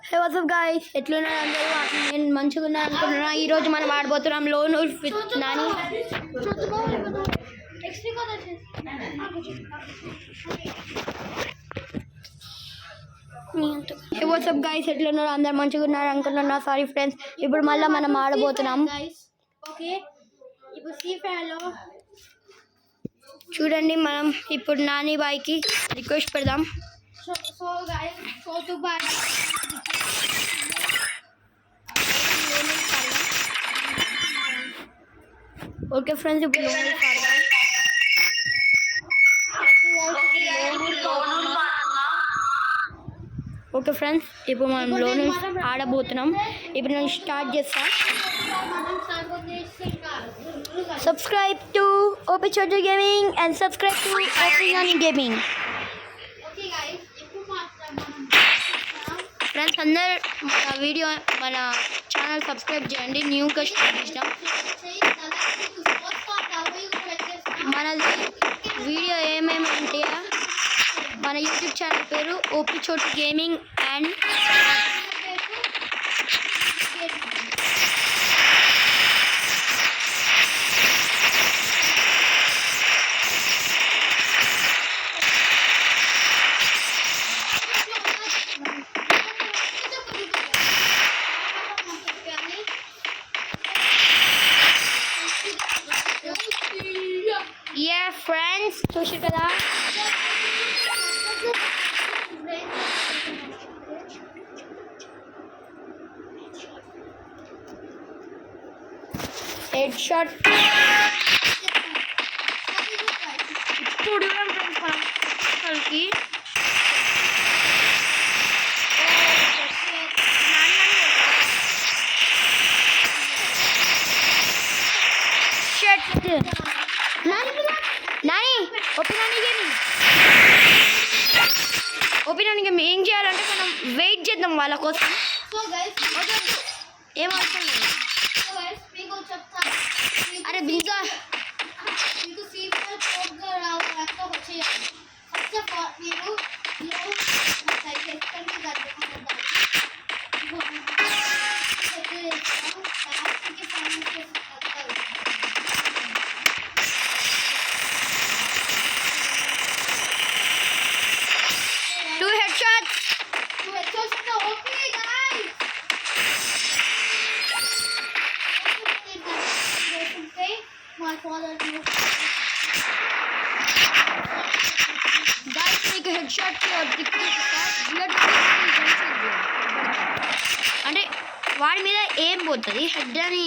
హే what's up guys, ఎట్లున్నారు అందరూ? నేను మంచిగా ఉన్నా అనుకుంటున్నా. ఈరోజు మనం ఆడబోతున్నాం lone with Nani. Hey what's up guys, ఎట్లున్నారు అందరు? మంచిగా ఉన్నారు అనుకుంటున్నా. సారీ ఫ్రెండ్స్, ఇప్పుడు మళ్ళీ మనం ఆడబోతున్నాం. చూడండి, మనం ఇప్పుడు నాని బాయ్కి రిక్వెస్ట్ పెడదాం. ఓకే ఫ్రెండ్స్, ఇప్పుడు ఓకే ఫ్రెండ్స్, ఇప్పుడు మనం లోన్ ఆడబోతున్నాం. ఇప్పుడు నేను స్టార్ట్ చేస్తా. సబ్స్క్రైబ్ టు ఓపీ చోటు gaming and subscribe to OP Nani gaming. Friends అందరు మన వీడియో మన ఛానల్ సబ్స్క్రైబ్ చేయండి. న్యూగా స్టార్ట్ చేసినాం. మనది వీడియో ఏమేమంటే మన యూట్యూబ్ ఛానల్ పేరు ఓపీ చోటు గేమింగ్ అండ్ ఫ్రెండ్స్ చూసి కదా. హెడ్ షాట్ ఇప్పుడు మనకి నాని ఒపీనియన్ గేమ్ ఏం చేయాలంటే మనం వెయిట్ చేద్దాం వాళ్ళ కోసం. ఏం అవసరం లేదు. అరే బిల్గా అంటే వాడి మీద ఏం పోతుంది హెడ్ అని.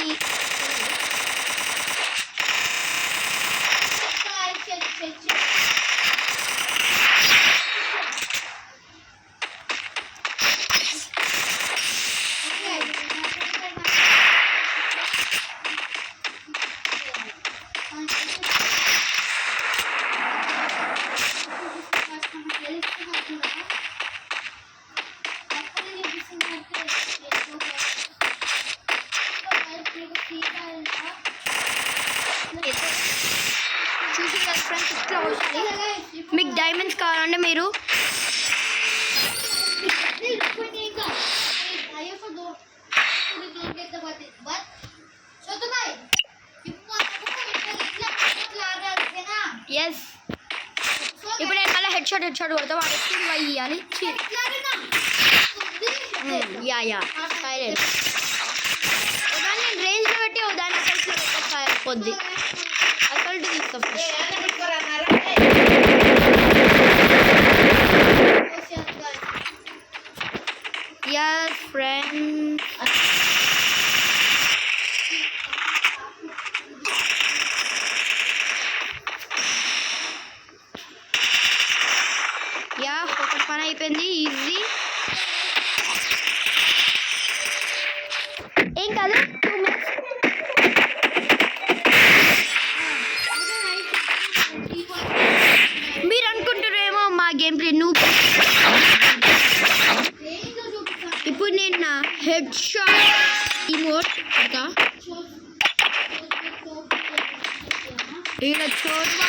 చూసి కదా ఫ్రెండ్స్, ఇట్లా వస్తుంది. మీకు డైమండ్స్ కావాలంటే మీరు ఎస్. ఇప్పుడు నేను మళ్ళీ హెడ్ షాట్ కొడతా. వాడు ఎక్కువ ఇవ్వాలి. Yeah silent. దాన్ని రేంజ్లో పెట్టి దాన్ని అసలు పొద్దు అసలు తీస్తాం. యస్ ఫ్రెండ్స్, యా ఒక పని అయిపోయింది. ఈజీ ఏం కాదు. 2 minutes. మీరు అనుకుంటారేమో మా గేమ్ ప్లే నువ్వు. ఇప్పుడు నేను నా హెడ్ షాట్ ఇమోట్ ఇలా చూడవా.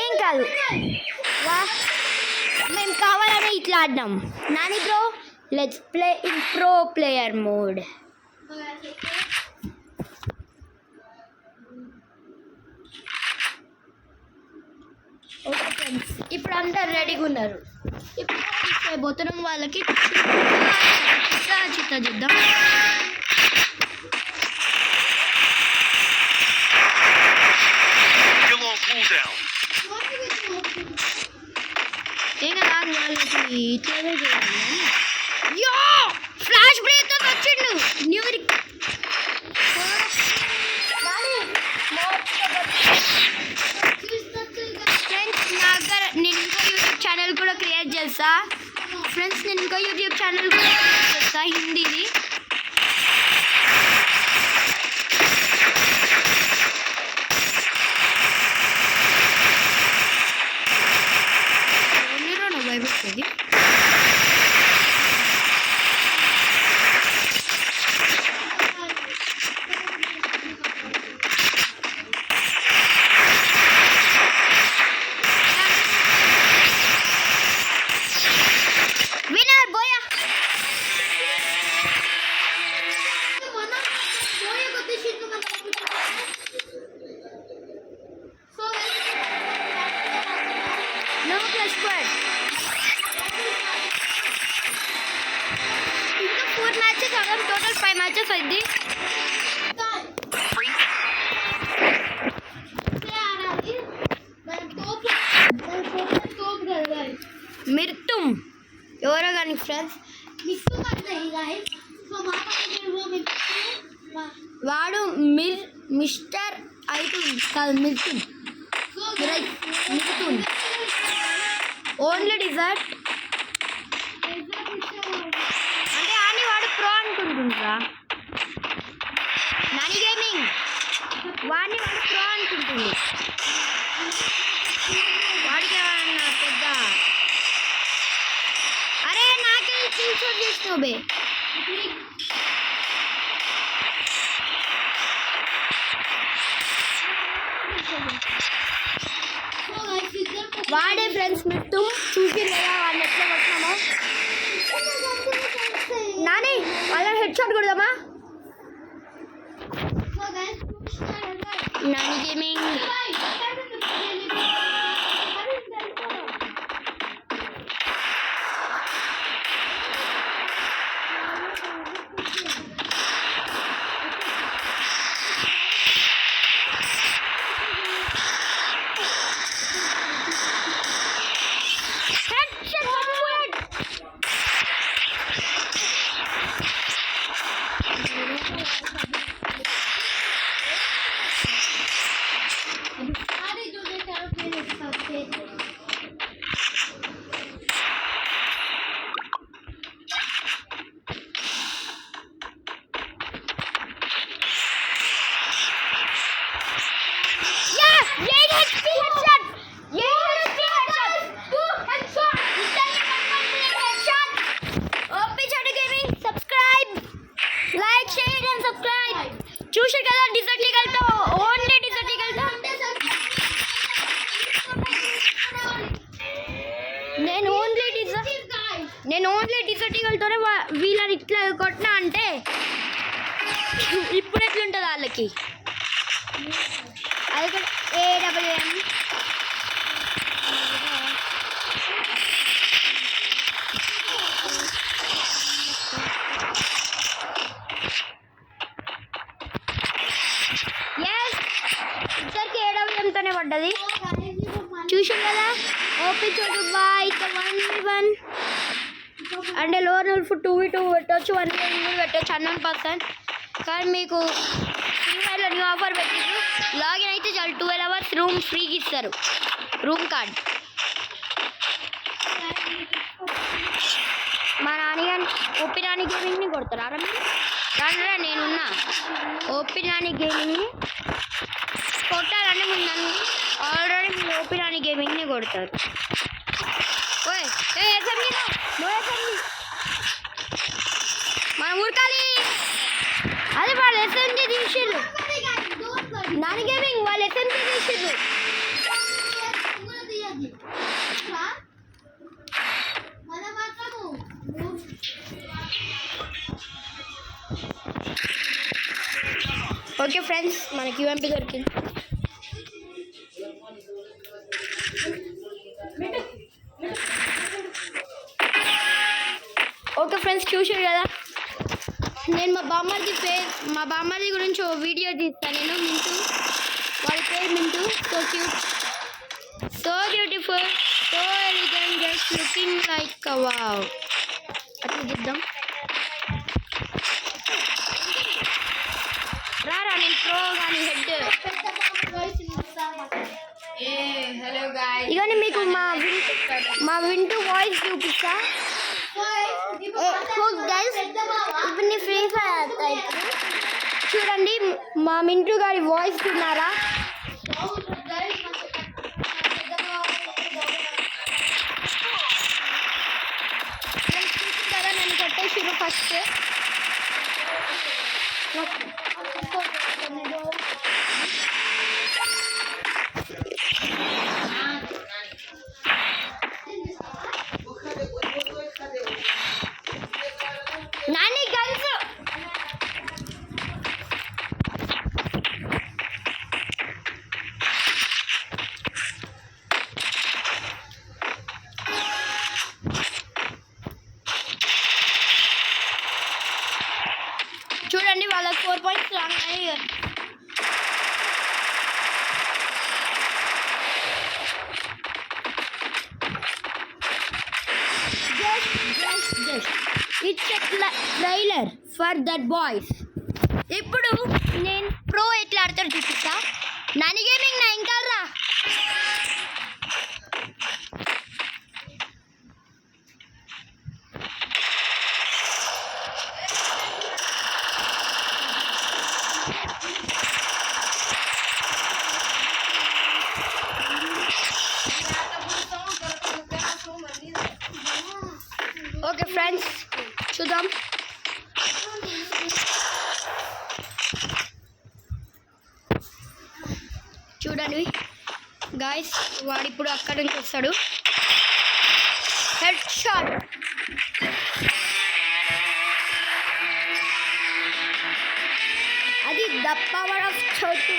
ఏం కాదు వా మేము కావాలని ఇట్లా ఆడినాం. Nani bro let's play in pro player mode. Okay friends, ఇప్పుడు అందరు రెడీగా ఉన్నారు. ఇప్పుడు చేయబోతున్నాం వాళ్ళకి చిత్త చూద్దాం. ఏం కాదు వాళ్ళకి ఇట్లనే చేయాలి. యో ఫ్లాష్ బ్రేక్ వచ్చిండు న్యూరి. నేను ఇంకో యూట్యూబ్ ఛానల్ కూడా క్రియేట్ చేస్తా ఫ్రెండ్స్. నేను ఇంకో యూట్యూబ్ ఛానల్ కూడా క్రియేట్ చేస్తా హిందీది. భయపడుతుంది. ఇంకా 4 మ్యాచెస్ ఆడాం. టోటల్ 5 మ్యాచెస్ అయింది. మిర్తుం ఎవరో కానీ ఫ్రెండ్స్, వాడు మిస్టర్ ఐటూన్ కాదు, మిర్తున్ మిర్తున్ ఓన్లీ డిజర్ట్ అంటే అని వాడు ప్రో అనుకుంటుండ్రా. నాని గేమింగ్ వాడిని వాడు ప్రో అనుకుంటుంది. వాడికి ఏమన్నా పెద్ద అరే నాకే స్క్రీన్షాట్ చేసినావు బే. వాడే ఫ్రెండ్స్ మిట్టు చూసి లేదా వాడిని ఎట్లా కొట్టినామో. నాని వాళ్ళని హెడ్ షాట్ కొడదామా. నాని గేమింగ్ చూసి కదా డిజర్ట్ ఈగల్తో ఓన్లీ డిజర్ట్ ఈగల్తో నేను ఓన్లీ డిజర్ట్ ఈగల్తోనే వీళ్ళని ఇట్లా కొట్టినా అంటే ఇప్పుడు ఎట్లుంటుంది వాళ్ళకి. అది కూడా AWM ఇద్దరికి AWMతోనే పడ్డది. చూసాం కదా ఓపీ చోటు బాయ్ 1v1 అంటే లోన్ 2v2 పెట్టవచ్చు, 1v1 పెట్టవచ్చు 100%. కానీ మీకు ఫ్రీ ఫైర్లో న్యూ ఆఫర్ పెట్టింది. లాగిన్ అయితే చాలు 12 hours రూమ్ ఫ్రీకి ఇస్తారు, రూమ్ కార్డ్. మా నాన్నగారు ఓపీ నాని గేమింగ్ని కొడతారా మీరు? కానీ నేనున్నా ఓపీ నాని గేమింగ్ని కొట్టాలంటే మీరు నన్ను ఆల్రెడీ మీరు ఓపీ నాని గేమింగ్ని కొడతారు. ఓయ్ మనం ఉరకాలి. అది వాళ్ళు ఎస్ఎంజీ తీసిర్రు, నాని గేమింగ్ వాళ్ళు ఎస్ఎంజీ తీసిర్రు. ఓకే ఫ్రెండ్స్, మనకి యూఎంపీ దొరికింది. ఓకే ఫ్రెండ్స్, చూసారు కదా, నేను మా బామ్మర్ది గురించి ఓ వీడియో తీస్తాను. నేను మింటూ, వాడి పేరు Mintu. So cute, so beautiful, so elegant, just looking like wow. అట్లా చూద్దాం. రారా, నేను ప్రో కానీ హెడ్. హలో గాయ్స్, ఇవన్నీ మీకు మా వింటూ వాయిస్ చూపిస్తా. ఇప్పుడు ఫ్రీ ఫైర్ చూడండి, మా మింటూ గారి వాయిస్ విన్నారా? కదా, నన్ను కొట్టేసిరు ఫస్ట్. నాని గన్స్ చూడండి, వాళ్ళకి 4 పాయింట్స్ రాగానే it's trailer for that boys. ఇప్పుడు నేను ప్రో ఎట్లా ఆడతారు చూపిస్తా. నాని గేమింగ్ నా ఇంకా రా. ఓకే ఫ్రెండ్స్, చూద్దాం. చూడండి గాయ్స్, వాడు ఇప్పుడు అక్కడి నుంచి వస్తాడు. Head shot. అది ద పవర్ ఆఫ్ చోటు.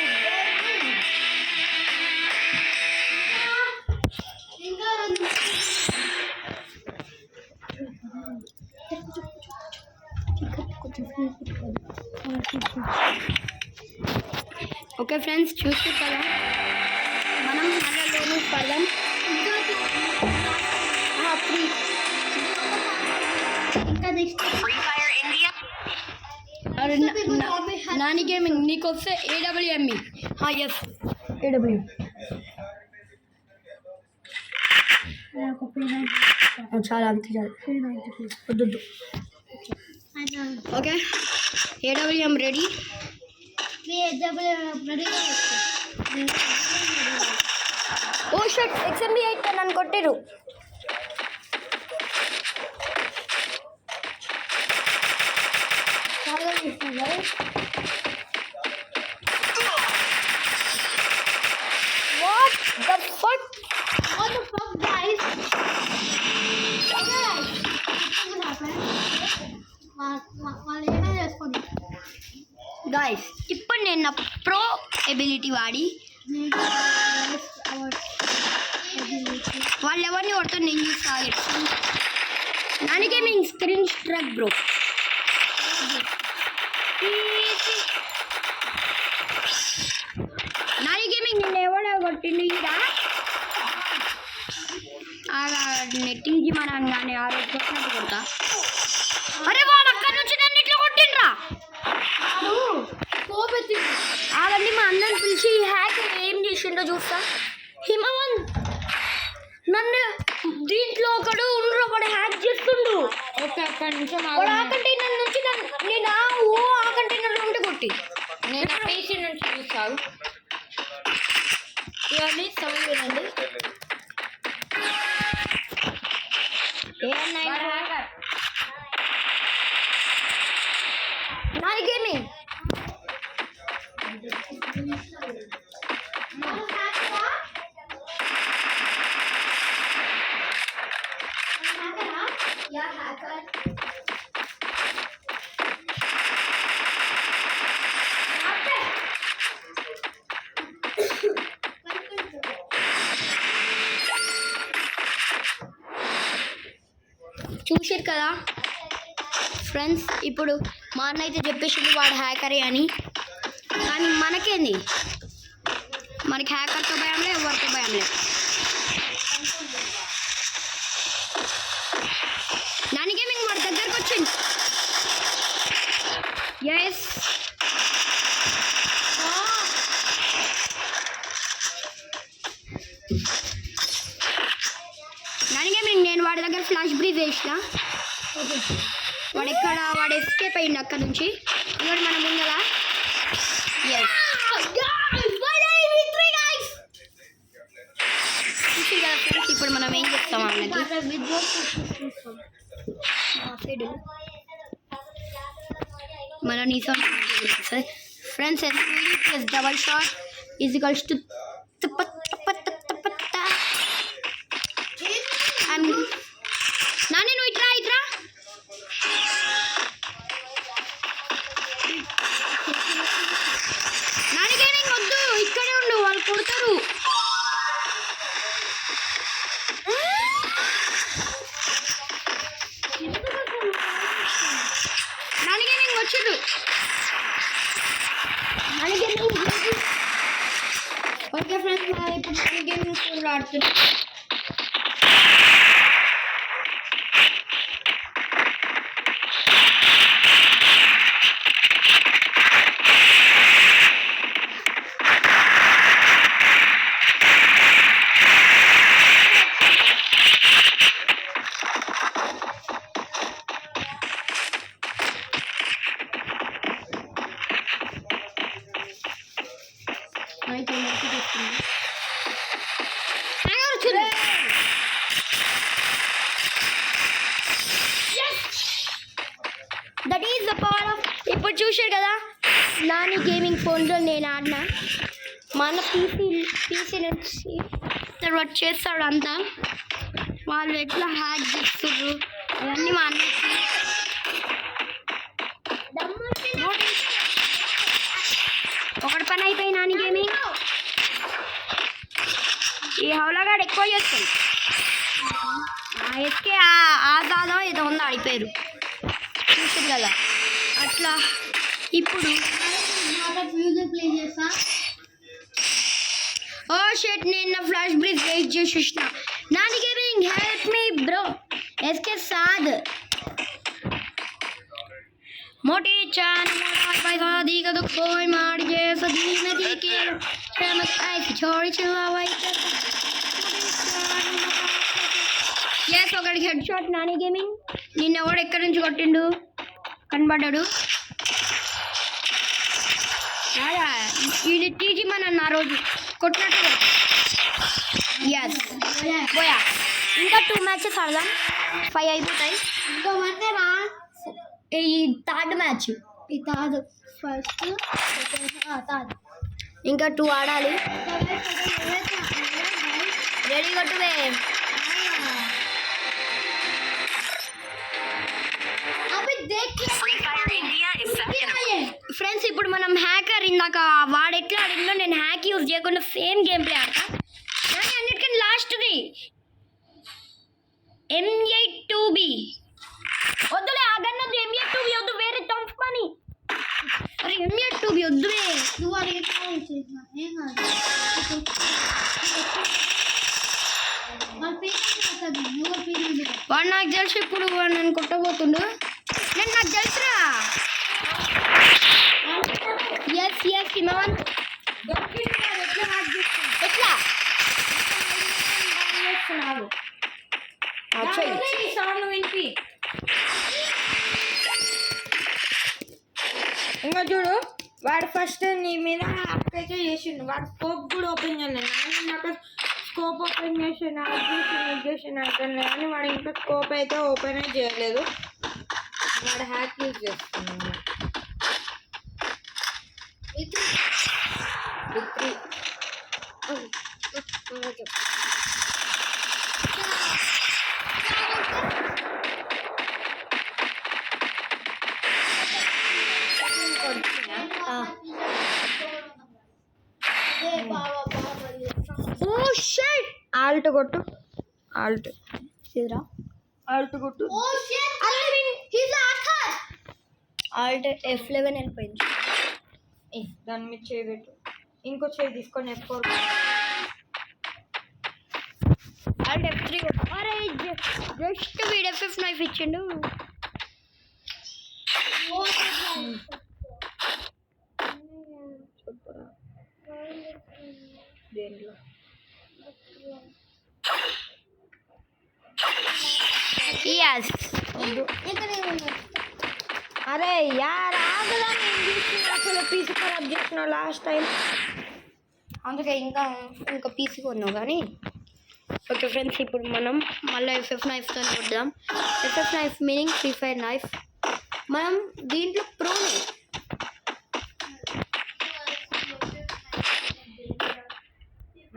ఓకే ఫ్రెండ్స్, చూస్తే కదా, మనం మళ్ళీ లోను పడదాం. నాని గేమింగ్ నీకు వస్తే AWME. Yes, AWM. చాలా అంతే చాలు, వద్దు. Okay, AWM ready. Oh shit, XMB8 నన్ను కొట్టిరు. What the fuck? What the fuck, guys? Guys, ఇప్పుడు నేను నా ప్రో ఎబిలిటీ వాడి వాళ్ళు ఎవరిని కొడతారు నేను చూస్తా. Nani gaming screen struck bro. Nani gaming నిన్న ఎవడో కొట్టిండు ఈరా. నెట్టించి మనం కానీ ఆ రోజు కొట్టినట్టు కొడతా. అరే వాడు అక్కడి నుంచి నన్ను ఇట్లా కొట్టిండ్రా. ఆగండి, మా అందరిని పిలిచి హ్యాక్ ఏం చేసిండో చూస్తా. హిమవంత్, నన్ను దీంట్లో ఒకడు హ్యాక్ చేస్తుండు. ఓకే, అక్కడి నుంచి ఆ కంటైనర్ నుంచి నేను ఆ కంటైనర్ ఉంటే కొట్టి నేను పీసీ నుంచి చూస్తాను. ఇవన్నీ సౌండ్ వినండి. నాని గేమింగ్ చూసారు కదా ఫ్రెండ్స్, ఇప్పుడు మా అన్న అయితే చెప్పేసిండు వాడు హ్యాకరే అని. కానీ మనకేంది, మనకి హ్యాకర్తో భయంలే, ఎవరితో భయంలే. నాని గేమింగ్ వాడి దగ్గరకు వచ్చింది. ఎస్ నాని గేమింగ్, నేను వాడి దగ్గర ఫ్లాష్ బ్రీజ్ వేసిన. వాడు ఎస్కేప్ అయ్యింది అక్కడ నుంచి. ఇక్కడ మనం ముందలా ఇప్పుడు మనం ఏం చేస్తాం అన్నది మన నీసం friends. Plus double shot is equals to Nani నువ్వు ఇట్రా ఇట్రా. నాని గేమింగ్ వద్దు, ఇక్కడే ఉండు, వాళ్ళు కొడతారు. నాని గేమింగ్ వచ్చిండు. నాని గేమింగ్ ఓకే ఫ్రెండ్స్, ఇప్పుడు నాని గేమింగ్ స్కూల్ ఆడుతున్నాం. That is the power of. ఇప్పుడు చూసారు కదా నాని గేమింగ్ ఫోన్లో నేను ఆడిన. మన పీసీ నుంచి తర్వాత చేస్తాడు అంతా. వాళ్ళు ఎట్లా హ్యాక్ చేస్తున్నారు అవన్నీ మా అన్నకి. ఒకటి పని అయిపోయి నాని గేమింగ్. ఈ హౌలాగాడు ఎక్కువ చేస్తుంది. ఎస్కే ఆదాదో ఏదో ఉందో ఆడిపోయారు చూసారు కదా అట్లా. ఇప్పుడు ప్లే చేస్తా. ఓ షెట్, నేను నా ఫ్లాష్ బ్రీజ్ వెయిట్ చేసి చూసిన. Nani gaming help me bro. ఎస్కే సాద్ मोटी चान मोटा पैसा दी का तो कोई मार जे सदी में दी के चमक आई छोड़ी चलावाई यस ఒకటి హెడ్ షాట్ నాని గేమింగ్. నిన్న ఎవడు ఎక్కడి నుంచి కొట్టిండు కనబడ్డాడు. ఇది టీజీ మన ఆ రోజు కొట్టినట్టు. ఎస్ పోయా. ఇంకా 2 మ్యాచెస్ ఆడదాం, 5 అయిపోతాయి. ఇంకో మంది రా. ఈ థర్డ్ మ్యాచ్, ఈ తాదు ఫస్ట్ తాదు ఇంకా 2 ఆడాలి. రెడీ కొట్టువే. ఫ్రెండ్స్, ఇప్పుడు మనం హ్యాకర్ ఇందాక వాడు ఎట్లా ఆడిందో నేను హ్యాక్ యూజ్ చేయకుండా సేమ్ గేమ్ ప్లే ఆడతా. కానీ అన్నిటికన్నా లాస్ట్ది M82B వద్దులే. ఆ గన్ వద్దు, M82B వద్దు, వేరే టంప్ పని. అరే M82B వద్దులే. నువ్వు అడిగితే ఏం కాదు. వాడు నాకు తెలుసు. ఇప్పుడు వాడు నన్ను కొట్టబోతుండు. నేను నాకు తెలుసురా. ఎస్ ఎస్ హిమవన్ ఎట్లా సౌండ్ వినిపి. ఇంకా చూడు, వాడు ఫస్ట్ నీ మీద అప్లైకే చేసిండు. వాడు స్కోప్ కూడా ఓపెన్ చేయలేదు. నాకు స్కోప్ ఓపెన్ చేసిన అంటే కానీ వాడు ఇంకా స్కోప్ అయితే ఓపెన్ చేయలేదు. వాడు హ్యాక్ యూజ్ చేస్తున్నాడు. Oh shit. ఆల్ట్ కొట్టు, ఆల్ట్. ఇదిరా ఆల్ట్ కొట్టు. Oh shit! He's an actor. Alt F11 వెళ్ళిపోయింది. దాని మీద చేయి పెట్టు. ఇంకో చేయి తీసుకొని F4. ఆల్ట్ F3 అరే జస్ట్ వీడు FF9 ఇచ్చిండు. Oh shit! చెప్పరా దేంట్లో yes అరే యార్ ఆగలా నేను చూస్తున్నా అసలు పీస్ ఖరాబ్ చేసిన లాస్ట్ టైం. అందుకే ఇంకా పీసీ కొన్నావు కానీ. ఓకే ఫ్రెండ్స్, ఇప్పుడు మనం మళ్ళీ FF9తో కొడదాం. FF9 meaning free fire knife. మనం దీంట్లో ప్రోనే.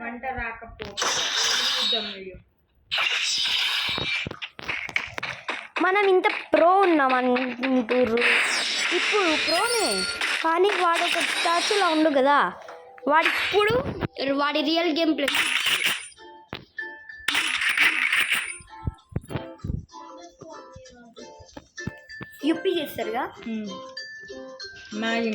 వంట రాకపోతే చూద్దాం వీడియో. మనం ఇంత ప్రో ఉన్నాం అంటుర్రు. ఇప్పుడు ప్రోనే కానీ వాడు ఒక స్టాచ్యూలా ఉండు కదా, ఇప్పుడు వాడి రియల్ గేమ్ ప్లే. యూపీ చేస్తారుగా. మ్యాగీ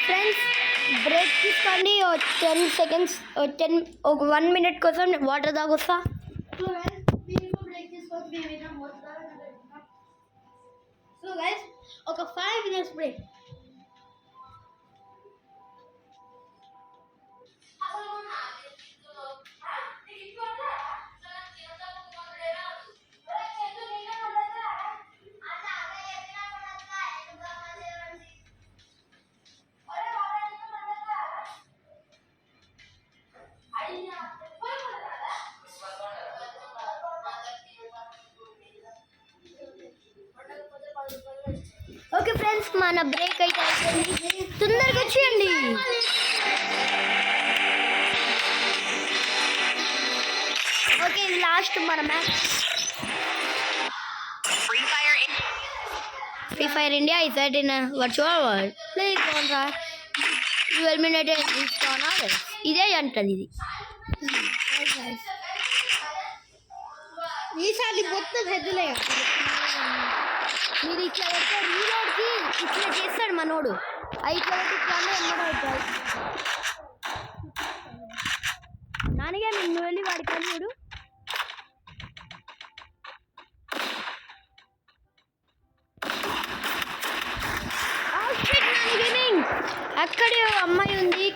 ఫ్రెండ్స్ బ్రేక్ తీసుకోండి. 10 seconds 1 minute కోసం వాటర్ తాగొస్తా. So guys, we need to break this first. We will have more time. So guys, okay, 5 minutes break. Okay friends, మన బ్రేక్ అయితే అయిపోయింది. తొందరగా వచ్చేయండి. ఓకే, ఇది లాస్ట్ మన match. Free fire India is set in a virtual world. Play contra. You eliminated each corner. ఇదే అంటది ఇది. ఈసారి మొత్తం హెడ్లే. మీరు ఇట్లా పెడితే రీలోడ్కి ఇట్లా చేస్తాడు మనోడు. ఇట్లా పెట్టి ఇట్లా ఎమ్మడవుతాయి. నాన్నగా నిన్ను వెళ్ళి వాడి కన్నుడు. అక్కడే అమ్మాయి ఉంది.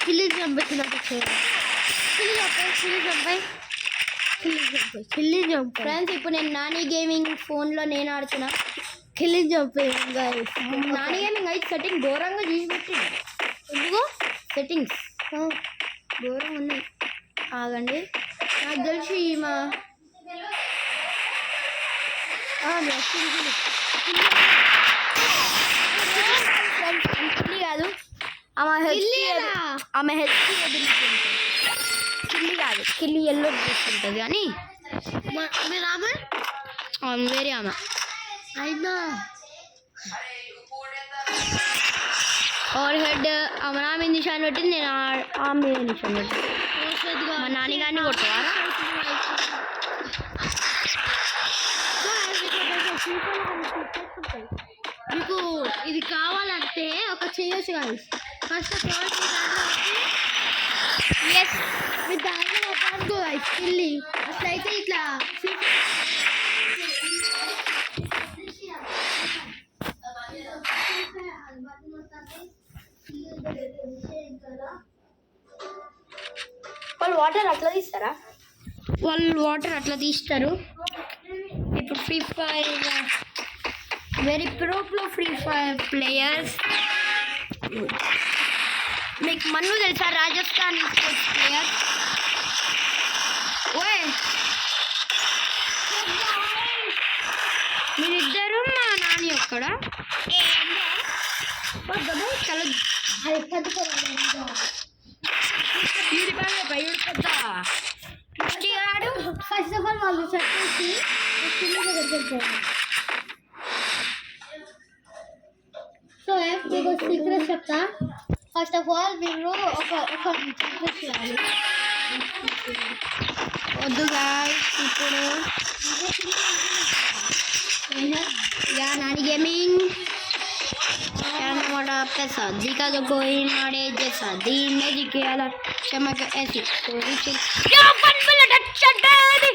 కిల్లి చంపేసినట్టు కిల్లి చంపే ఫ్రెండ్స్, ఇప్పుడు నేను నాని గేమింగ్ ఫోన్లో నేను ఆడుతున్నా. కిల్లి చంపే నాని గేమింగ్ అయితే సెట్టింగ్ ఘోరంగా చూసి పెట్టింది. ఎందుకు సెట్టింగ్స్ ఘోరంగా ఉన్నాయి. ఆగండి, నాకు తెలిసి మా కిల్లి కాదు, ఆమె హెల్త్ కిల్లి కాదు, కిల్లి ఎల్లో తీసుకుంటుంది కానీ వేరే ఆమె అయినా ఓవర్ హెడ్ ఆమె నా మీద నిషాన్ పెట్టింది, నేను ఆమె మీద నిషాన్ పెట్టింది. మా నాని గారిని కొట్టవా? మీకు ఇది కావాలంటే ఒక చేయొచ్చు కాదు. ఫస్ట్ ఎస్, మీరు దాంట్లో పడుకో వెళ్ళి అట్లయితే ఇట్లా వాళ్ళు వాళ్ళు వాటర్ అట్లా తీస్తారా? వాళ్ళు వాటర్ అట్లా తీస్తారు. ఇప్పుడు free fire very pro free fire players. మీకు మన్ను తెలుసా? Rajasthan sports player. ఓయ్ మీరిద్దరు మా నాని ఒక్కడ ఫస్ట్ ఆఫ్ ఆల్ వాళ్ళు చెప్పేసి సో మీకు సీక్రెట్ చెప్తా. ఫస్ట్ ఆఫ్ ఆల్ మీరు ఒక సీక్రెట్ చేయాలి. వద్దు గాయ్స్ ఇప్పుడు యా నాని गेमिंग क्या हमारा पैसा जीका तो कोई मारे जैसा दिन में जीके आला चमक ऐसी कोई चीज क्या बन बला डच्चा डैडी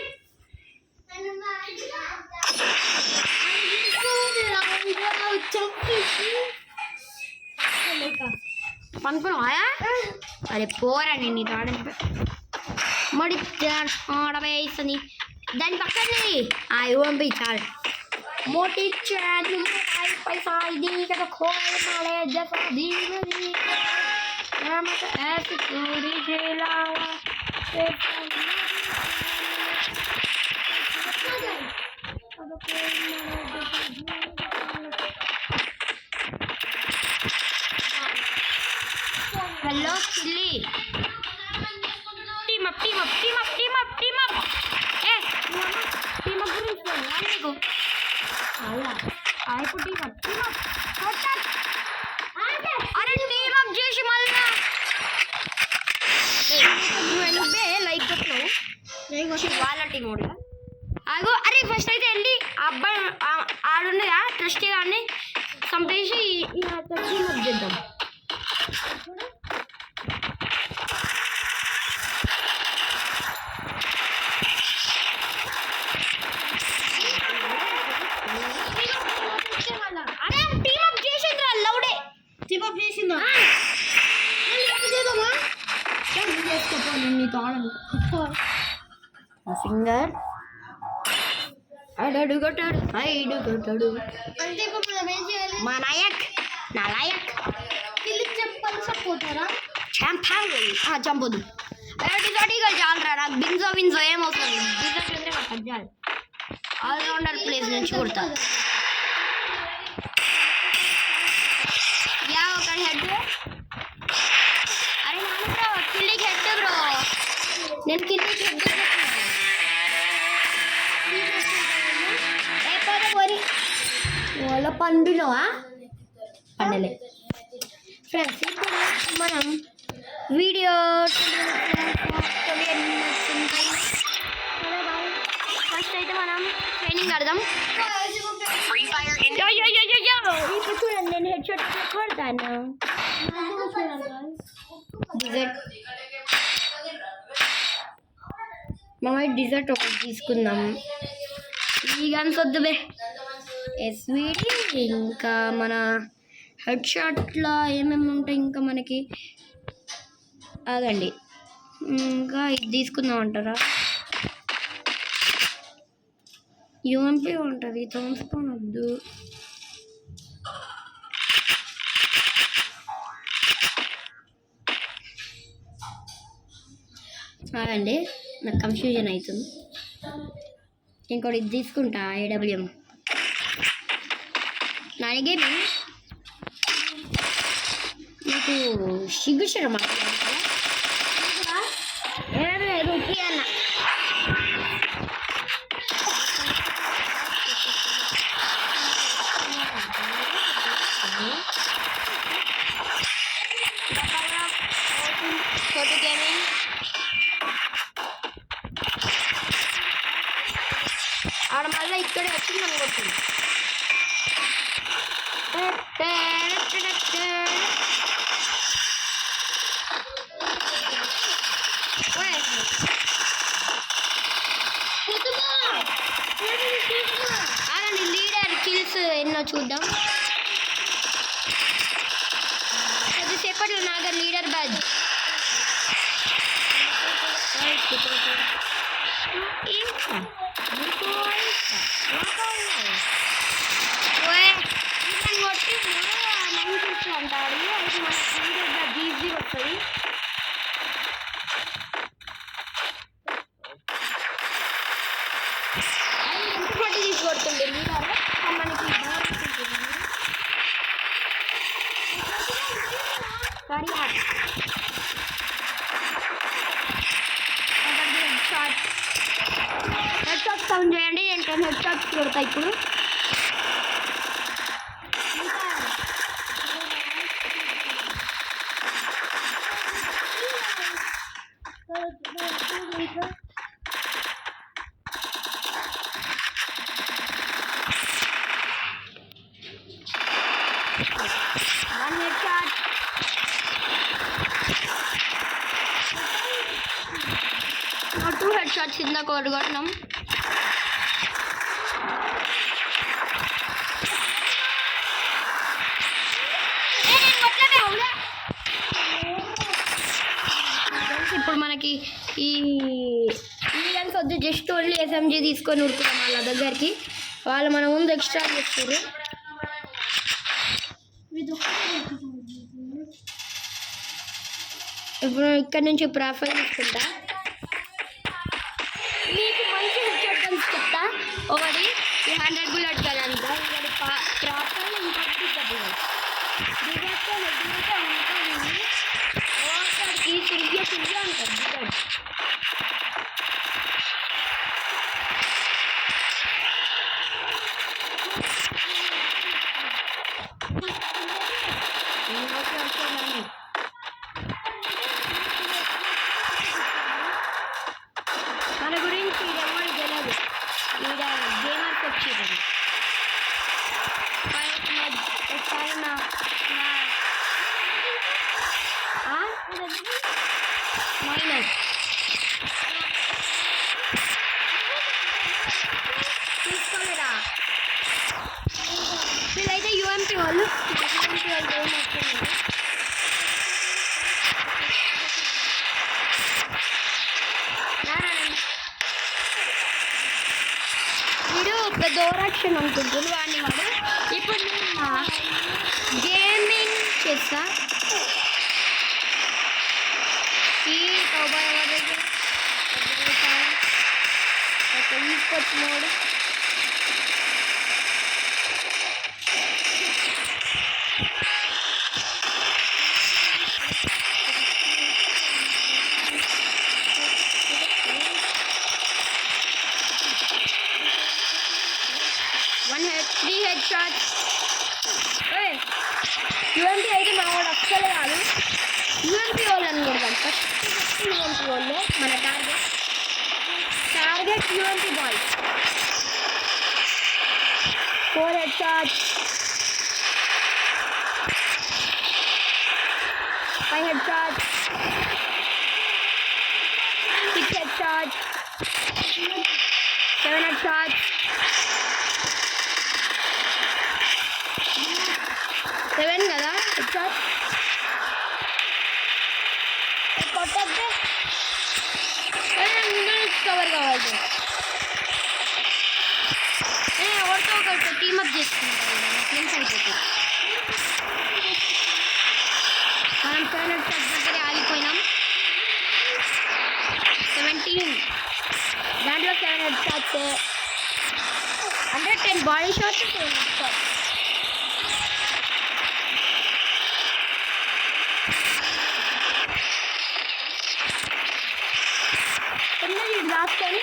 पंपन आया अरे पोरा नहीं ताड़न पे मड़ी आड़वे इसनी दानी पक्कनी आयो हम भी चाल मोटी चैन आई पैसा दी का खोल मारे जैसा धीरे हम तो ऐसी पूरी झेलावा हेलो चिल्ली टीम अप ए टीम अप गुरु आने को आला आए को टीम अप होता अरे टीम अप చేసి మళ్ళా నువ్వు బే లైక్ కొట్టు నేను వాళ్ళ టీం ఓడలా ఆగో అరే ఫస్ట్ అయితే వెళ్ళి అబ్బాయి ఆడున్నదా ట్రస్ట్ గాని సంపేసి ఇలా టీం అప్ చేద్దాం. అరే టీమ్ అప్ చేసిండ్రా లౌడే టీమ్ అప్ చేసిందా నీతో ఆడను సింగర్ అడుగొట్టాడు ఐడుగొట్టాడు అంటే ఇప్పుడు మనం ఏం చేయాలి? మా నాయక్ నా లాయక్ కిల్లి చెప్పాలి సపోర్టారా చంపాలి చంపొద్దు డిజర్టీగా చాలరా నాకు బింజో వింజో ఏమవుతుంది డిజర్ట్ అంటే నాకు పద్యాలు ఆల్రౌండర్ ప్లేస్ నుంచి కొడతా యా ఒక హెడ్ అరే నాన్న కిల్లీకి హెడ్ బ్రో నేను కిల్లీకి హెడ్ పోరి వాళ్ళ పండులోవా పండలే ఫ్రెండ్స్ ఇప్పుడు మనం వీడియో ఫస్ట్ అయితే మనం ట్రైనింగ్ ఆడదాం. ఇప్పుడు చూడండి నేను హెడ్ షాట్ కొడతాను. డిజర్ట్ ఒకటి తీసుకుందాం. ఈ గన్స్ వద్దు బే ఎస్విడి ఇంకా మన హెడ్ షాట్లో ఏమేమి ఉంటాయి ఇంకా మనకి ఆగండి ఇంకా ఇది తీసుకుందాం అంటారా? యూఎంపీ ఉంటుంది తోన్స్పోన్ వద్దు. ఆగండి నాకు కన్ఫ్యూజన్ అవుతుంది. ఇంకోటి ఇది తీసుకుంటా ఏడబ్ల్యూఎం నానిగే నీకు సిగ్గుచడం రూపీ అన్న ఫోటో గేమింగ్ ఆడ మళ్ళీ ఇక్కడే వచ్చింది అనుకుంటుంది. అలాంటి లీడర్ కిల్స్ ఎన్నో చూద్దాం. కొద్దిసేపట్లో నాగర్ లీడర్ బ్యాజ్ కొట్టి నైన్ అంటాడు అది మనకి ఈజీ వస్తుంది. ఎంత పట్టి తీసి కొడుతుంది మీరు మనకి హెడ్ షాట్ సౌండ్ చేయండి. నేను 10 హెడ్ షాట్స్ కొడతా ఇప్పుడు. టూ హెడ్ షాట్స్ ఇందాక కొట్టుకుంటున్నాం. ఇప్పుడు మనకి ఈ గన్స్ వద్దు, జస్ట్ ఓన్లీ SMG తీసుకొని ఉరుకుతాం వాళ్ళ దగ్గరికి. వాళ్ళు మన ముందు ఎక్స్ట్రా చేస్తారు. ఇప్పుడు ఇక్కడ నుంచి ప్రాఫైల్ తీసుకుంటా. మీకు మంచి హెడ్ గన్స్ చెప్తా. ఒకటి 100 బుల్లెట్ గన్ అంట, ఇంకోటి ప్రాఫైల్, ఇంకోటి తిరిగి అంటారు. మన గురించి ఎవరు తెలియదు, ఈడ గేమర్స్ వచ్చేది. మైనస్ తీసుకోలేరా వీళ్ళైతే UMP వాళ్ళు. వీడు పెద్ద ఓవరాక్షన్ అనుకుంటుంది వాడిని వాడు. ఇప్పుడు నేను గేమింగ్ చేస్తా. ఈ తోబా ఎవరికి esports mode three head shots. UMP అయితే మా వాడు అస్సలే కాదు. UMP వాళ్ళు అని కొడతాం. ఫస్ట్ UMP వాళ్ళు మన target UMP boys. 4 head shots, 5 head shots, 6 head shots, 7 head shots, 7 కదా హెడ్ షాట్స్. కొట్టద్దే కవర్ కావాలి. ఎవరితో ఒకరితో టీమప్ చేసుకుంటాం ఫ్రెండ్స్ అయిపోతుంది. మనం 7 హెడ్ షాట్స్ దగ్గరే ఆగిపోయినాం. 17 దాంట్లో 7 హెడ్ షాట్స్, అంటే 10 బాడీ షాట్స్, 7 హెడ్ షాట్స్. రాసుకొని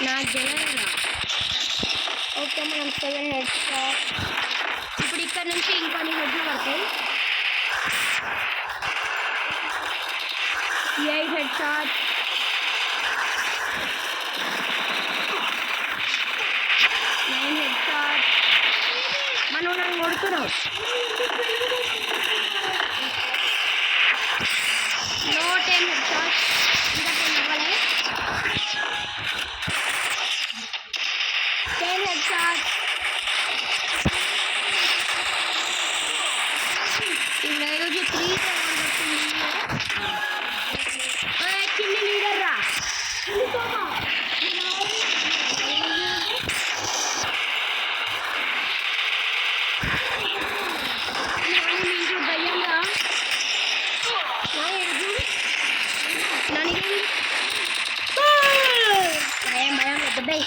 నాకు తెలియదు. ఓకే మనం 7 హెడ్ షాట్. ఇప్పుడు ఇక్కడ నుంచి ఇంకొన్ని హెడ్లు పడతాయి. 8 హెడ్ షాట్, 9 హెడ్ షాట్. మనం నన్ను కొడుతున్నావు. No 10 head shot. ఇంకా 10 అవ్వలే. Bye.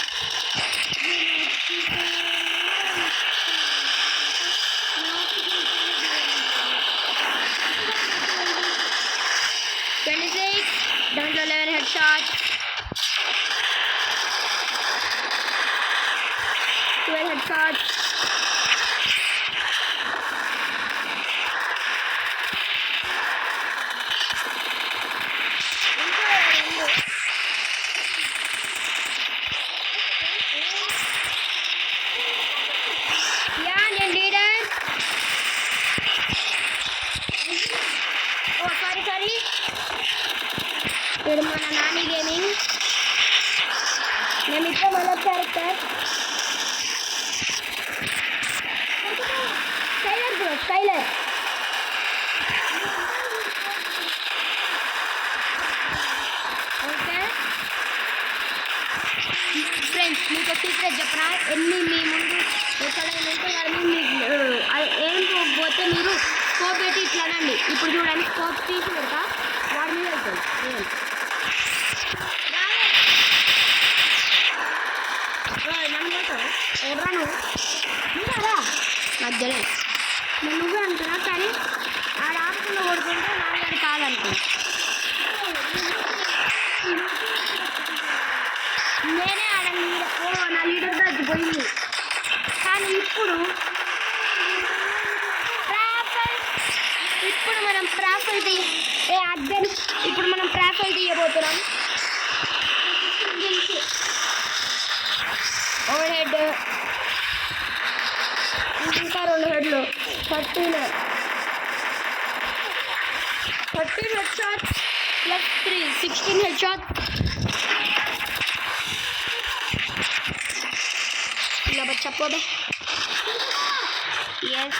Down to 11 headshot. 12 headshots. Yeah, then leader. Oh, sorry. Here mana Nani Gaming. నేను ఇప్పుడు మన క్యారెక్టర్ స్కైలర్ ఓకే ఫ్రెండ్స్ మీకు సీక్రెట్ చెప్పనా ఎన్ని మీ ముందు ఎక్కడైనా ఉంటే వాళ్ళని ఏం పోతే మీరు స్కోప్ పెట్టి ఇట్లా అనండి ఇప్పుడు చూడండి స్కోప్ తీసి పెడతా వాడి మీద వెళ్తాడు ఎవరా నువ్వురా నాకు తెలియదు నేను నువ్వే అంటున్నా కానీ ఆడ ఆడుకున్న కొడుకుంటే నాన్నగారు కాదనుకున్నా నేనే ఆడ నా లీడర్ తగ్గిపోయింది కానీ ఇప్పుడు మనం ప్రాఫల్ ఇప్పుడు మనం ప్రాఫల్ తీయబోతున్నాం ఓవర్ హెడ్ ఇంకా 2 హెడ్లు 13 headshots plus 3 16 headshots ఇలా బచ్చా పోదే yes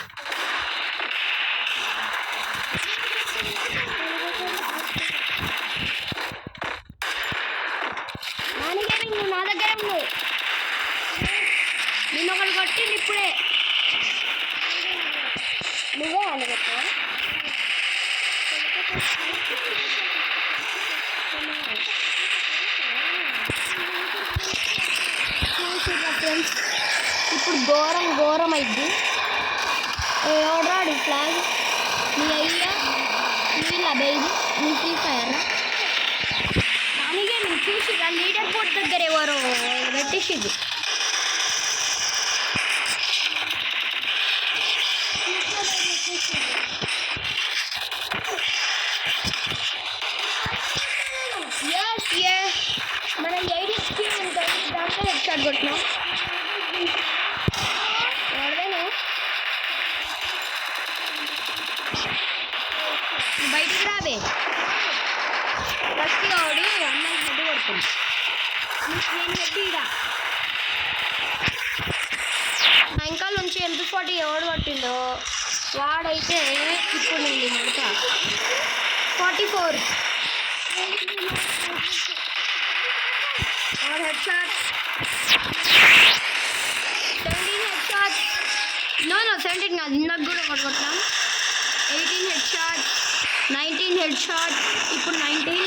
నాని గేమింగ్ నువ్వు నా దగ్గర ఉన్నావు నిన్న ఒకటి కొట్టింది ఇప్పుడే నువ్వే అనగట్టా ఫ్రెండ్స్ ఇప్పుడు ఘోరం అయింది ఎవడాడు ఫ్లాగ్ నీ అయ్యా వీళ్ళ బేబీ నీ ఫ్రీ ఫైర్ దానికే నేను చూసి లీడర్ బోర్డ్ దగ్గర ఎవరు పెట్టేసింది మన 80 స్కీమ్ ఉంటుంది దాంట్లో హెడ్షాట్ కొట్టినాం ఎవరిదేనా బయటికి రాబే ఫస్ట్ వాడు అమ్మాయి హెడ్ కొడుతుంది నేను హెడ్ ఇడా ఇంకా నుంచి M240 ఎవడు కొట్టిందో వాడైతే ఇప్పుడు నేను మొదట 44 और headshot 17 headshots no 17 కాదు ఇందాక కూడా ఒకటి కొట్టాం 18 headshots 19 headshots ఇప్పుడు 19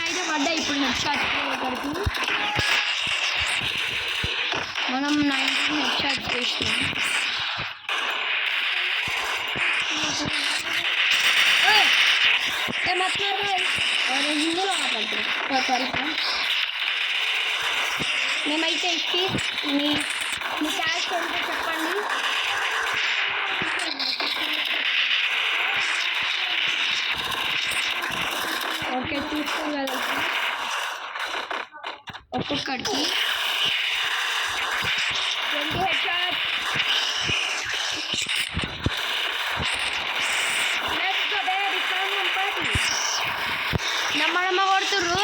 అయితే పడ్డా ఇప్పుడు headshots ఒకరికి మనం 19 headshots చేసినాం హిందీలో మాట్లాడుతున్నాం సారీ మేమైతే ఇచ్చి మీ క్యాష్ ఉంటే చెప్పండి ఓకే చూసుకోగలరు ఒక్కొక్కడికి 20 headshots నమ్మడమ్మ కొడుతుర్రు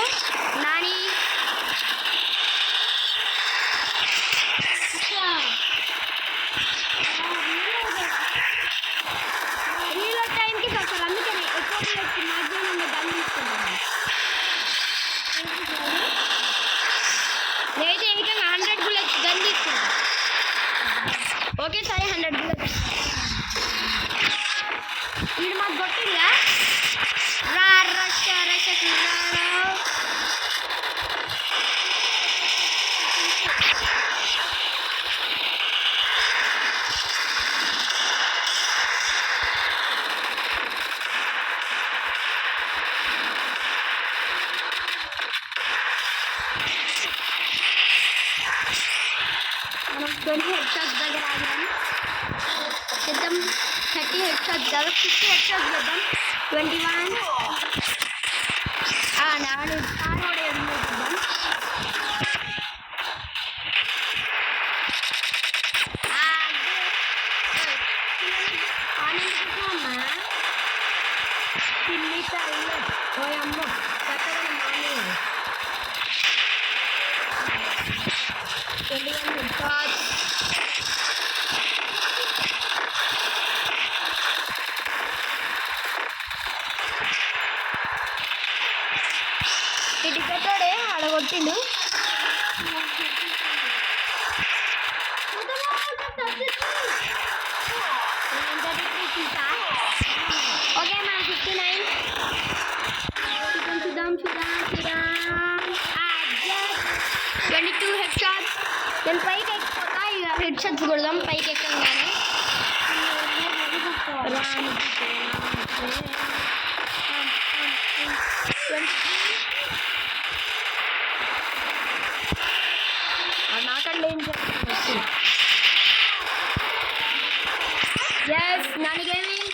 నాని రీలోడ్ టైంకి వస్తారు అందుకని ఎక్కువ మ్యాక్సిమం గన్ తీసుకుంటాను నేనైతే ఏకంగా 100 బుల్లెట్స్ గన్ తీసుకుంటాను ఒకేసారి 100 బుల్లెట్స్ వీడు మాకు కొట్టిందా రష 20 హెడ్ షాట్స్ దగ్గర ఆగాను. చేద్దాం 30 హెడ్ షాట్స్ కాదు 50 హెడ్ షాట్స్ చేద్దాం. 21 నాడు కార్ కూడా చూద్దాం. పిల్లి తల్లి ఓయమ్మ చక్కగా మార్నింగ్ 21 హెడ్ షాట్స్. ఇటు పెట్టాడే ఆడగొట్టిండు. ఓకే మన 59 చూద్దాం 22 హెడ్ షాట్స్. నేను పైకి ఎక్కిపోతా ఇక హెడ్ షాట్స్ కొడదాం పైకి ఎక్కగానే. నాకంటే ఏం చేస్తుంది yes Nani gaming.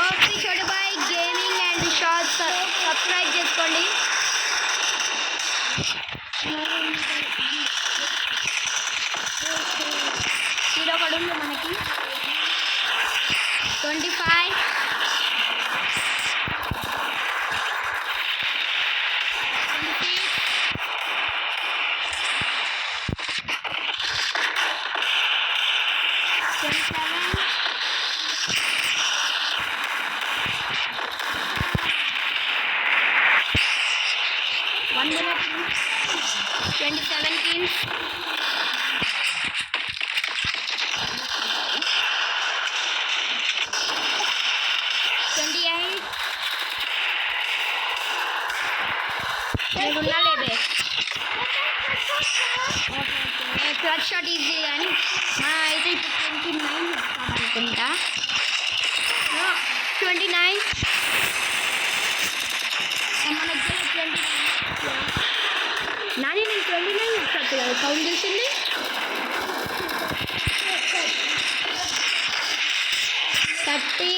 Okay Chotu boy gaming and shorts subscribe చేసుకోండి. హీరో ఒకడు ఉంది మనకి 25 1 minute 27 kills. 28 నేనున్నా లేబే. క్లచ్ షాట్ ఈజీ కానీ అయితే ఇప్పుడు 29 అనుకుంటా. 29 మన 29 నాని నేను 29 వచ్చాను కదా కౌంట్ చేసింది. 30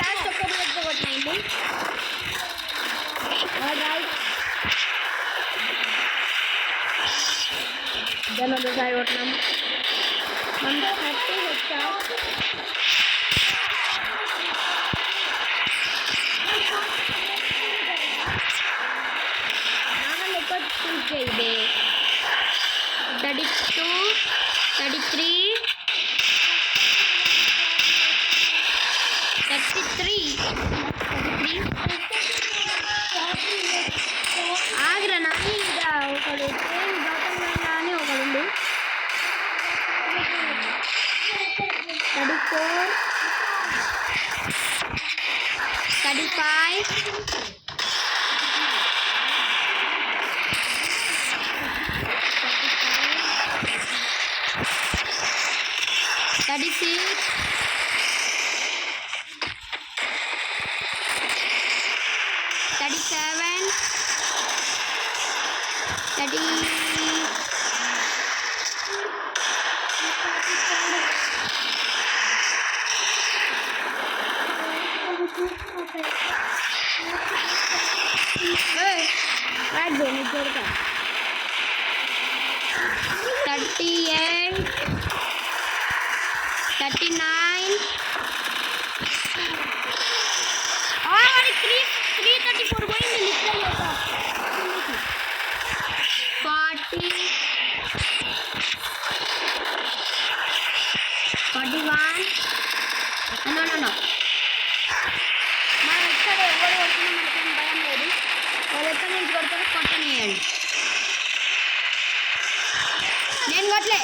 లాస్ట్ ఒక్క మినిట్ కొట్టినాయింది. దాని ఒకసారి కొట్టినాం. 30 వచ్చా నాన్న ఎక్కువ చూస్ చేయిదే. 32 33 ఆగ్రా నాని ఇక ఒకడు ట్రైన్ గౌతమ్ అని ఒకడు 34 35 36 37 30 right there, let's go to that. 38 39 already 334 going to literally 40 41 no మనం ఎక్కడ ఎవరు కొడుతున్నా మనకేం భయం లేదు. వాళ్ళు ఎక్కడి నుంచి కొడతారో కొట్టనియండి. పోవట్లే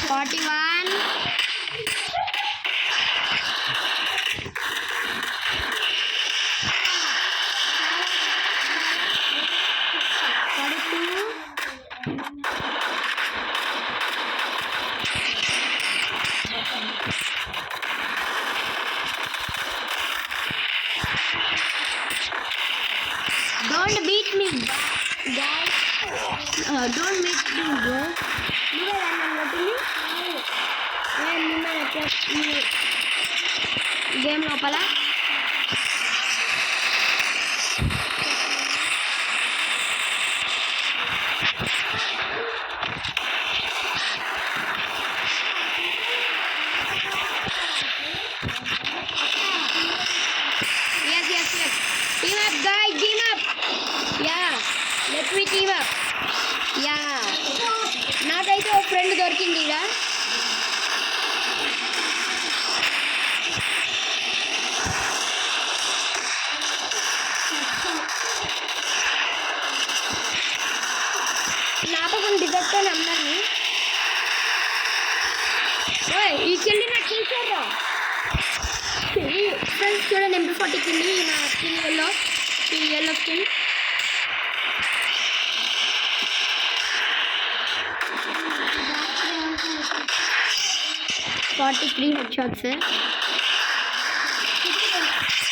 41 Don't beat me, guys. Don't beat me, bro. నువ్వే రన్ కొట్టింది గేమ్ లోపల yes. Team up, guys. Team up. Yeah. Let me team up. Yeah. నాకైతే ఒక ఫ్రెండ్ దొరికింది ఇడ జ్ఞాపకం దిగొచ్చాను అందరినీ ఈ కిల్లి నాకు చూసారా ఫ్రెండ్స్ చూడండి MP40 కిల్లి నా skin yellow skin Forty-three headshots, sir.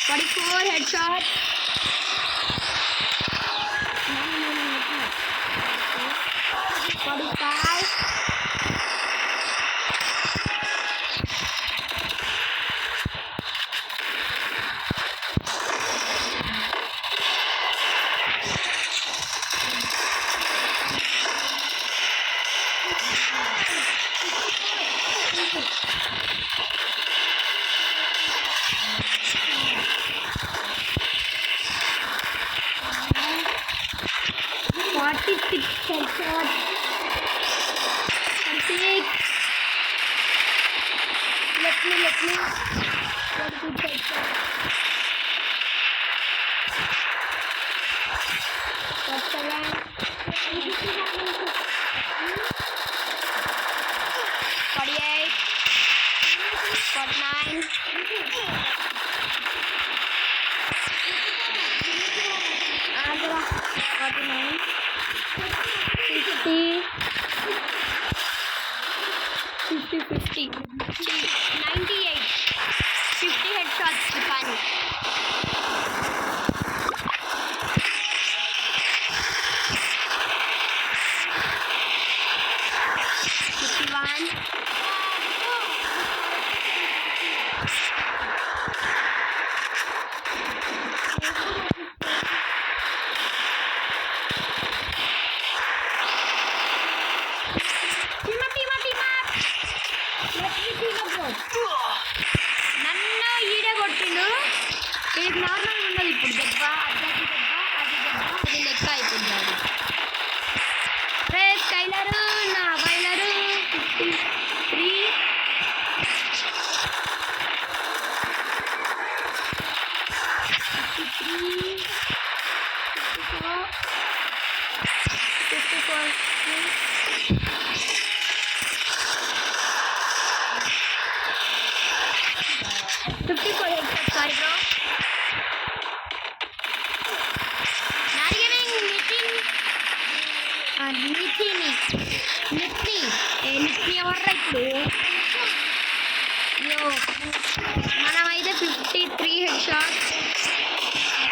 44 headshots. 45. Headshots. 36. Let me. What good headshot. 47. 48. 49. 49. 50. 98. 50 headshots to punish. 51. 54 headshots, sorry bro. నిత్ని ఎవర్రా ఇప్పుడు మనమైతే 53 headshots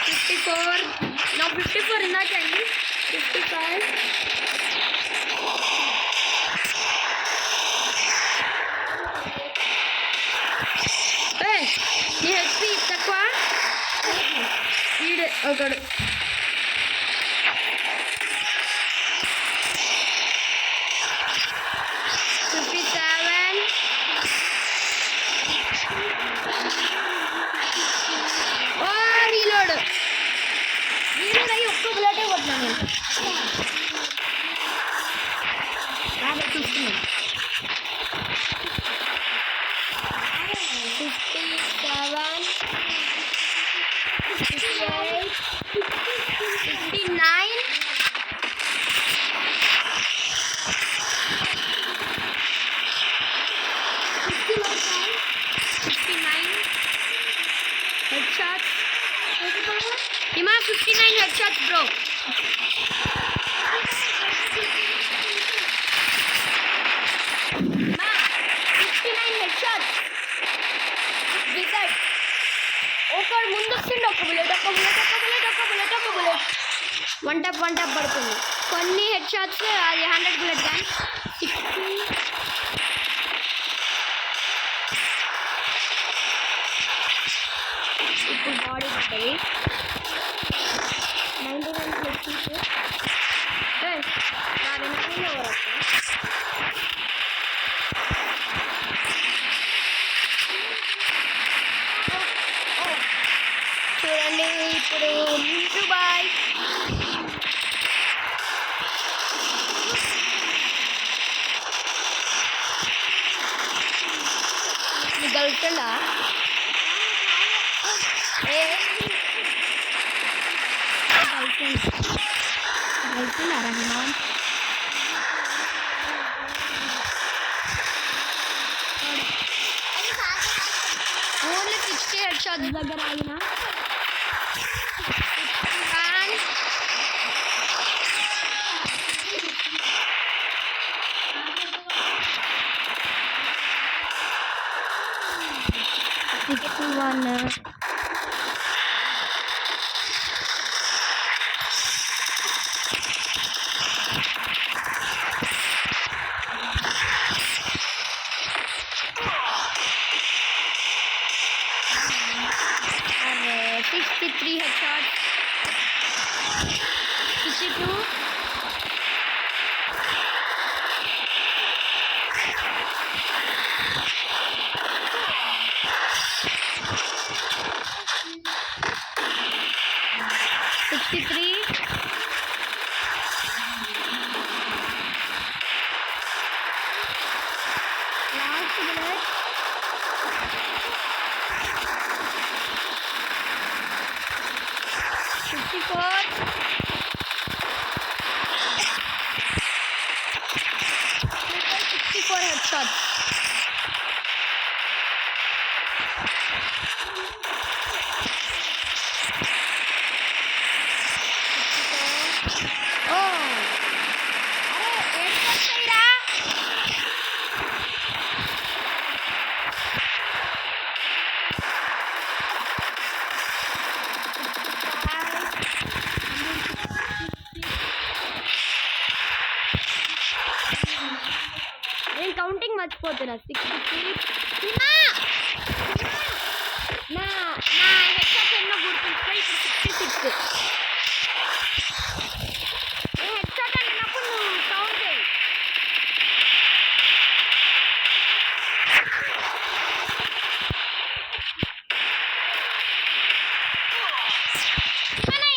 54 54 ఇందాకండి 55 నీ హెచ్పి తక్కువ వీడు ఒకడు ఒక్క బుల్లెటే కొట్టినాను నేను చూస్తున్నాను 57 58 59 headshots. Hima 59 headshots, bro. Ma, 59 headshots. Wizard. ఒకడు ముందు వస్తుండే ఒక బుల్లెట్ వన్ టప్ పడుతుంది. కొన్ని హెడ్ షాట్స్ అది 100 బుల్లెట్ కానీ 60 ఇప్పుడు బాడీ పడుతుంది 99 ప్లస్ నా వెనకాల ఎవరు చూడండి ఇప్పుడు బాయ్ మీ గర్ల్ ఫ్రెండా girl friend Rahman only 60 head shots దగ్గర ఆగిన 61 63 headshots 62 63 last bullet 54 64 headshots నేను కౌంటింగ్ మర్చిపోతున్నా 63 నా హెడ్షాట్ ఎన్నో గుర్తుంచుకో ఇప్పుడు 66 నేను హెడ్షాట్ అన్నప్పుడు నువ్వు కౌంట్ చేయి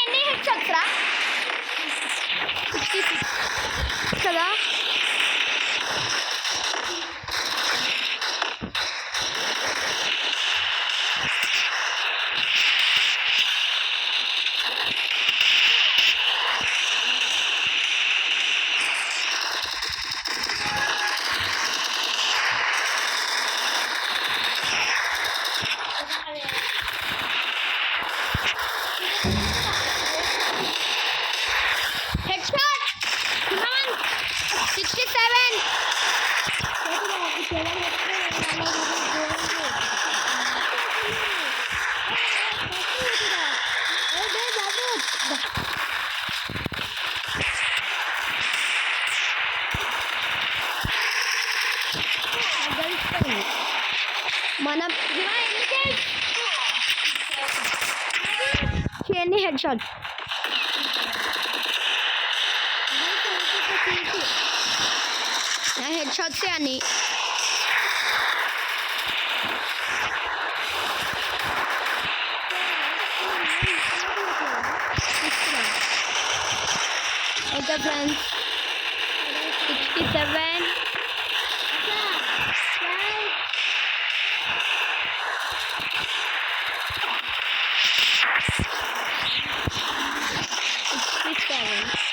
ఎన్ని హెడ్షాట్స్ రా 66 కదా headshot come on 67 మన ఎన్ని హెడ్ షాట్స్ హెడ్ షాట్సే అని ఓకే ఫ్రెండ్స్ 67 67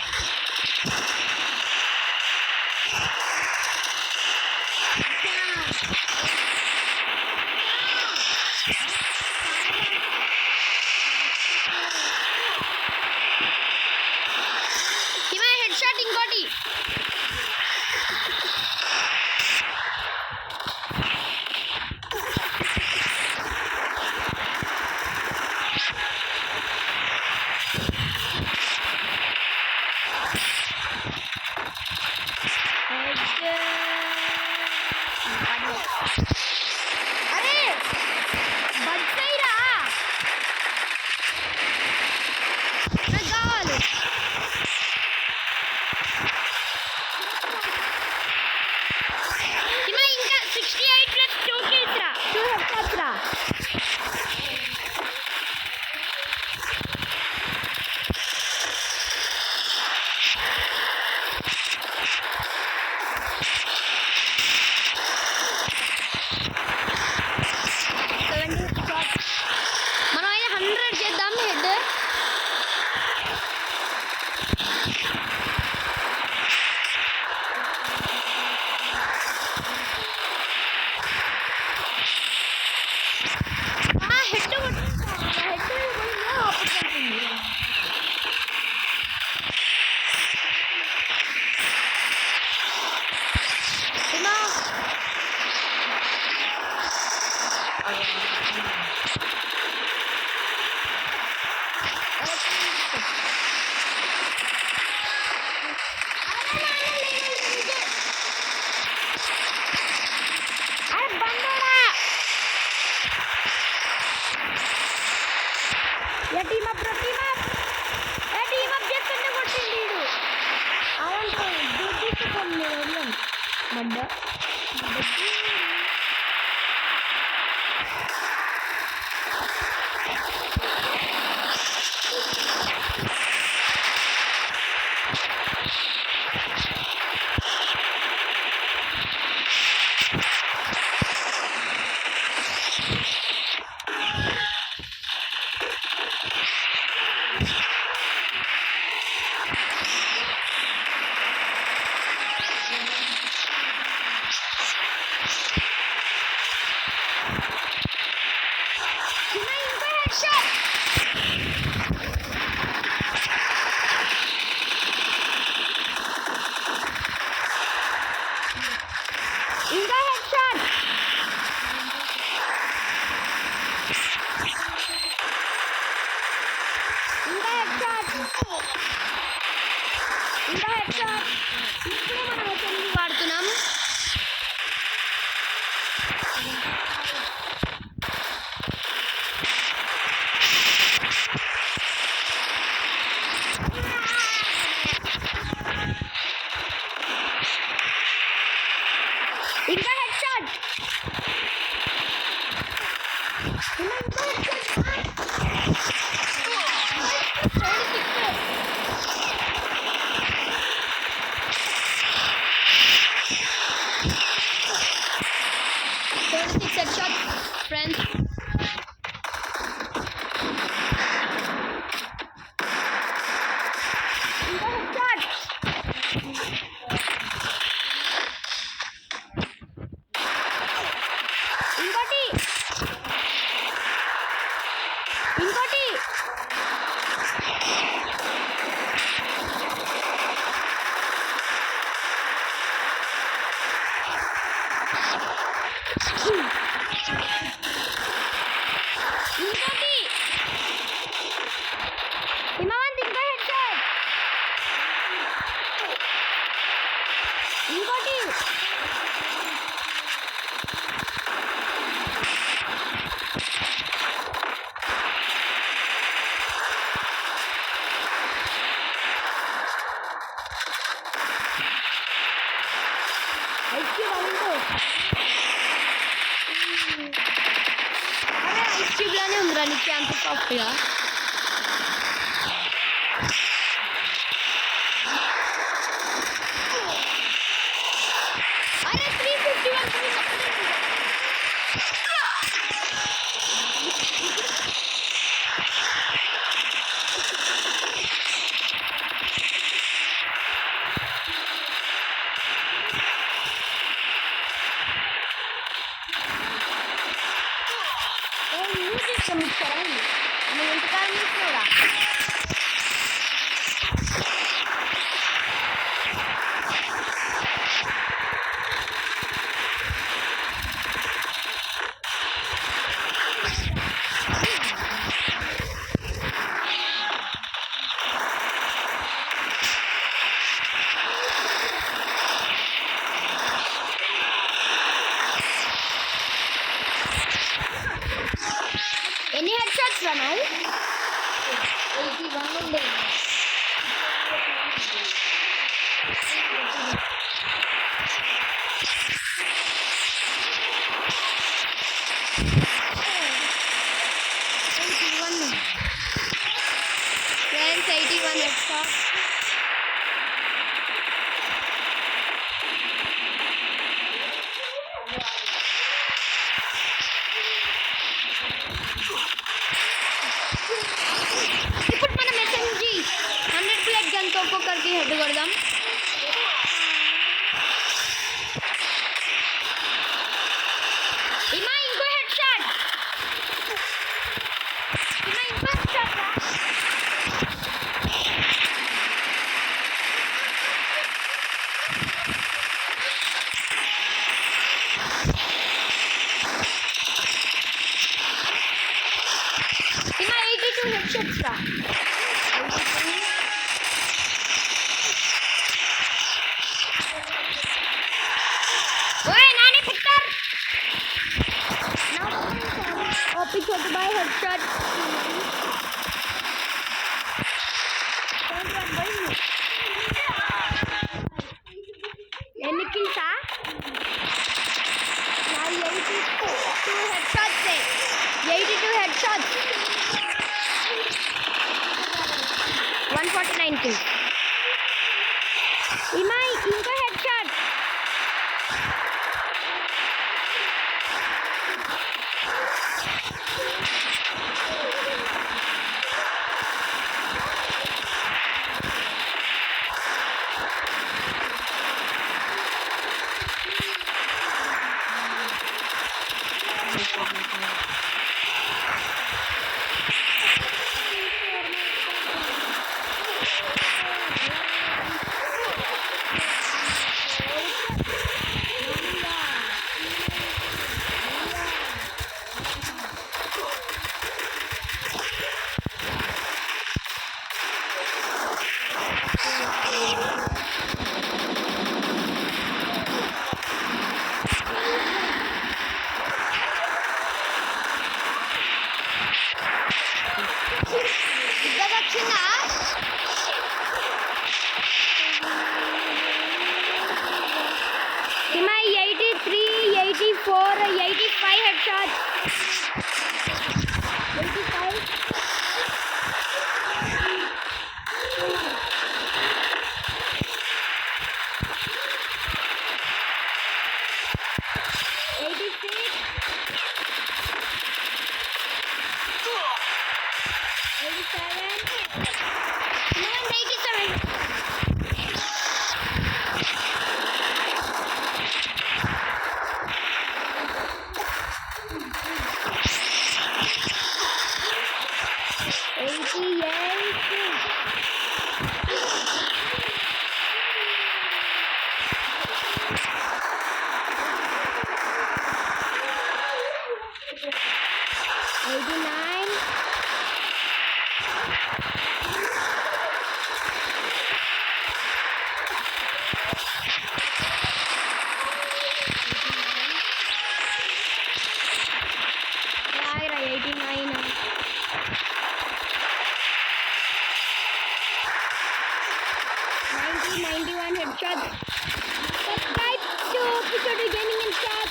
అరే బండోడా ఏ టీమ్ అప్ చేస్తుంటే కొట్టిండు వీడు అదంతా దూసుకొని వెళ్ళాం మడ్డ ఇంకా హెడ్ షాట్ ఇప్పుడే మనం ఎస్ఎంజీ వాడుతున్నాం ఇంకా head shot head shot friends ఇంకా హెడ్ షాట్ ఇంకోటి హిమవంత్ ఇంకో హెడ్ షాట్ ఇంకోటి అరే ఐస్ క్యూబ్ లానే ఉందిరా నీకు అంత సాఫ్ట్గా అరే 351 నువ్వు ఇంతకాలం చూస్తున్నావురా ఎన్ని హెడ్ షాట్స్ రా నాయి 81 ఉండే ఫ్రెండ్స్ 81 హెడ్ షాట్ ఇప్పుడు మనం ఎస్ఎంజీ 100 ప్లేట్ గన్తో ఒక్కొక్కరికి హెడ్ కొడదాం ఇమా ఇంకో హెడ్ షాట్ ఇమా ఇంకో హెడ్ షాట్ రా షాట్స్ రా. ఓయ్ Nani picture. OP Chotu boy head shot. ఎన్ని కిల్సా? నా 82 head shots. 82 head shots. 149 kills. ఇమాయ్ ఇంకో హెడ్ షాట్. వచ్చిందా? ఇమాయ్ 83, 84, 85 head shot. 85. Subscribe to Pichodu Gaming and Chat.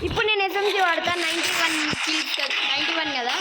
ఇప్పుడు నేను ఎస్ఎంజీ వాడతా. 91 కిల్స్, 91 కదా.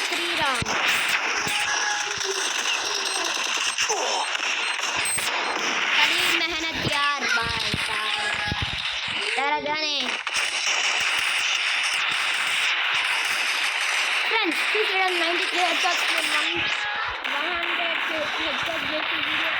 శ్రీరామ్. కడి మెహనత్ యార్ బాయ్ తరగానే ఫ్రెండ్స్ చూసేయడం 93 హెడ్షాట్స్ 100 హెడ్షాట్ చేసి వీడియో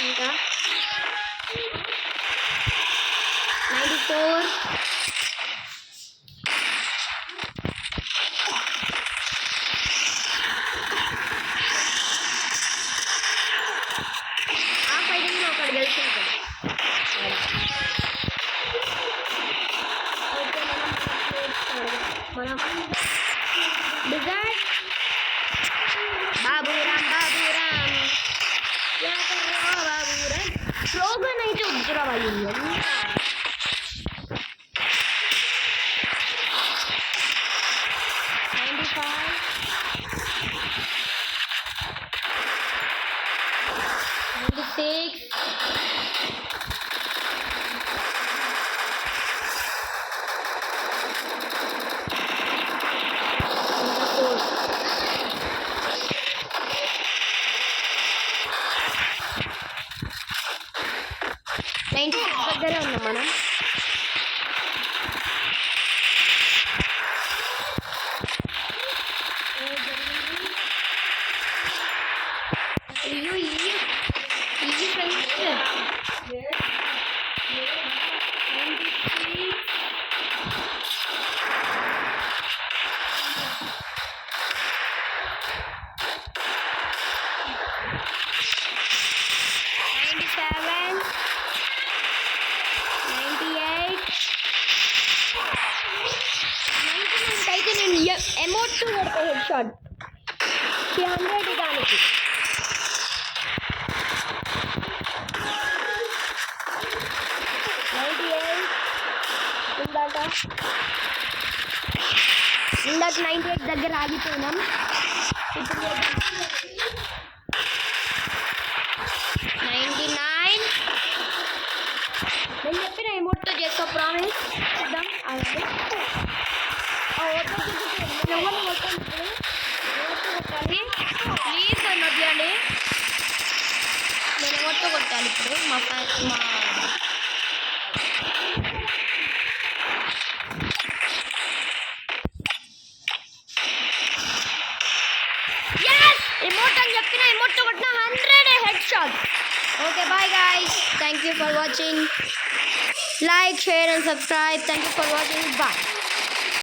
ఇంకా 94 ఆ ఫైటింగ్ ఒకటి గెలుచుకుంటాం. ఓకే మనం డిజైన్ బాబురామ్ స్లోగన్ అయితే వద్దురా వాళ్ళు దగ్గరే ఉన్నాం మనం. అయ్యో ఇది ఫ్రెండ్స్ 98 అయితే నేను ఎమోట్ కొడతా హెడ్ షాట్ 300 దానికి. ఇందాక 98 దగ్గర ఆగిపోయినాం. ఇప్పుడు 99 నేను చెప్పిన ఎమోట్తో చేస్తా ప్రామిస్. చూద్దాం అలాగే ప్లీజ్ అని వదిలేండి. నేను ఎవరితో కొట్టాలి ఇప్పుడు మా ఎమోట్ అని చెప్పిన ఎమోట్తో కొట్టిన 100 head shot. Okay bye guys, thank you for watching. Like, share and subscribe. Thank you for watching. Bye.